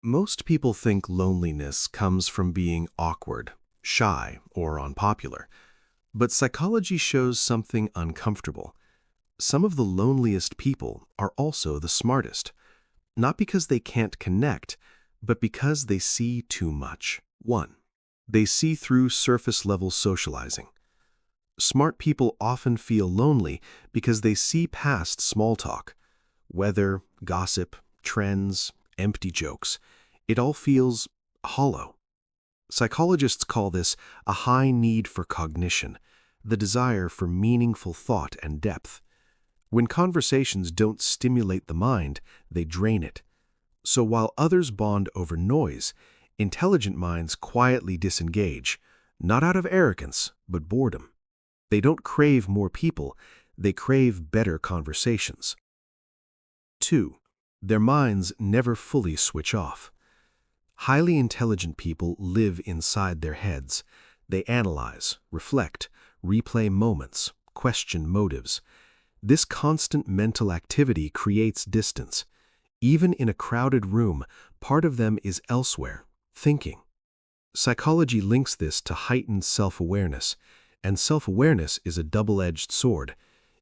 Most people think loneliness comes from being awkward, shy, or unpopular. But psychology shows something uncomfortable. Some of the loneliest people are also the smartest, not because they can't connect, but because they see too much. 1. They see through surface-level socializing. Smart people often feel lonely because they see past small talk. Weather, gossip, trends, empty jokes. It all feels hollow. Psychologists call this a high need for cognition, the desire for meaningful thought and depth. When conversations don't stimulate the mind, they drain it. So while others bond over noise, intelligent minds quietly disengage, not out of arrogance, but boredom. They don't crave more people, they crave better conversations. 2. Their minds never fully switch off. Highly intelligent people live inside their heads. They analyze, reflect, replay moments, question motives. This constant mental activity creates distance. Even in a crowded room, part of them is elsewhere, thinking. Psychology links this to heightened self-awareness, and self-awareness is a double-edged sword.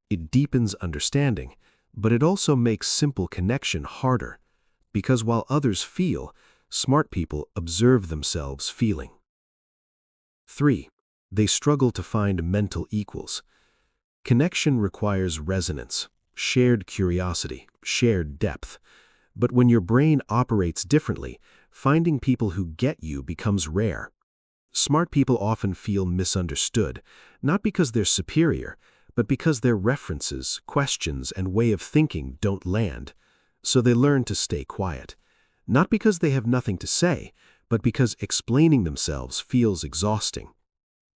It deepens understanding, but it also makes simple connection harder, because while others feel, smart people observe themselves feeling. 3. They struggle to find mental equals. Connection requires resonance, shared curiosity, shared depth. But when your brain operates differently, finding people who get you becomes rare. Smart people often feel misunderstood, not because they're superior, but because their references, questions, and way of thinking don't land. So they learn to stay quiet. Not because they have nothing to say, but because explaining themselves feels exhausting.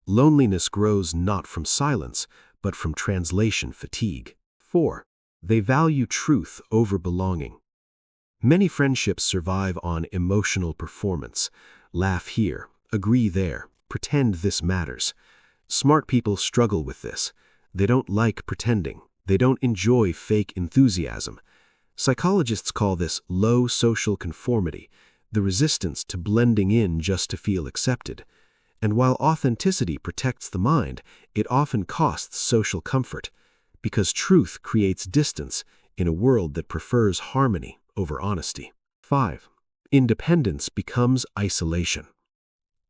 Loneliness grows not from silence, but from translation fatigue. 4. They value truth over belonging. Many friendships survive on emotional performance. Laugh here, agree there, pretend this matters. Smart people struggle with this. They don't like pretending. They don't enjoy fake enthusiasm. Psychologists call this low social conformity, the resistance to blending in just to feel accepted. And while authenticity protects the mind, it often costs social comfort, because truth creates distance in a world that prefers harmony over honesty. 5. Independence becomes isolation.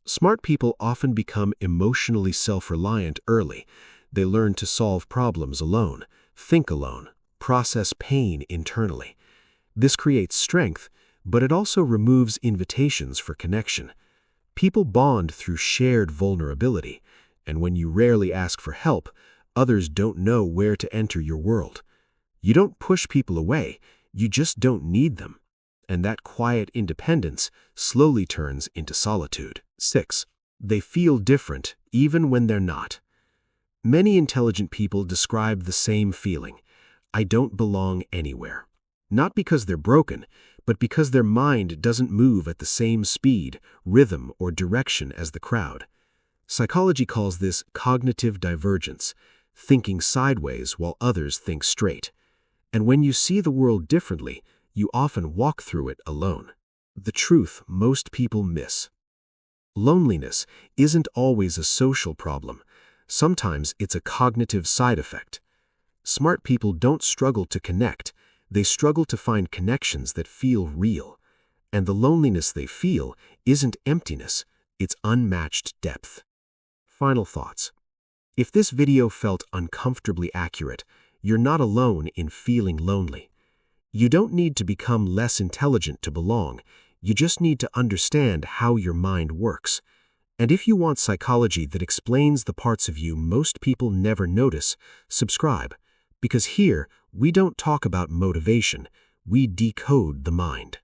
Smart people often become emotionally self-reliant early. They learn to solve problems alone, think alone, process pain internally. This creates strength, but it also removes invitations for connection. People bond through shared vulnerability, and when you rarely ask for help, others don't know where to enter your world. You don't push people away, you just don't need them. And that quiet independence slowly turns into solitude. 6. They feel different even when they're not. Many intelligent people describe the same feeling. I don't belong anywhere. Not because they're broken, but because their mind doesn't move at the same speed, rhythm, or direction as the crowd. Psychology calls this cognitive divergence, thinking sideways while others think straight. And when you see the world differently, you often walk through it alone. The truth most people miss. Loneliness isn't always a social problem. Sometimes it's a cognitive side effect. Smart people don't struggle to connect. They struggle to find connections that feel real. And the loneliness they feel isn't emptiness, it's unmatched depth. Final thoughts. If this video felt uncomfortably accurate, you're not alone in feeling lonely. You don't need to become less intelligent to belong. You just need to understand how your mind works. And if you want psychology that explains the parts of you most people never notice, subscribe. Because here, we don't talk about motivation, we decode the mind.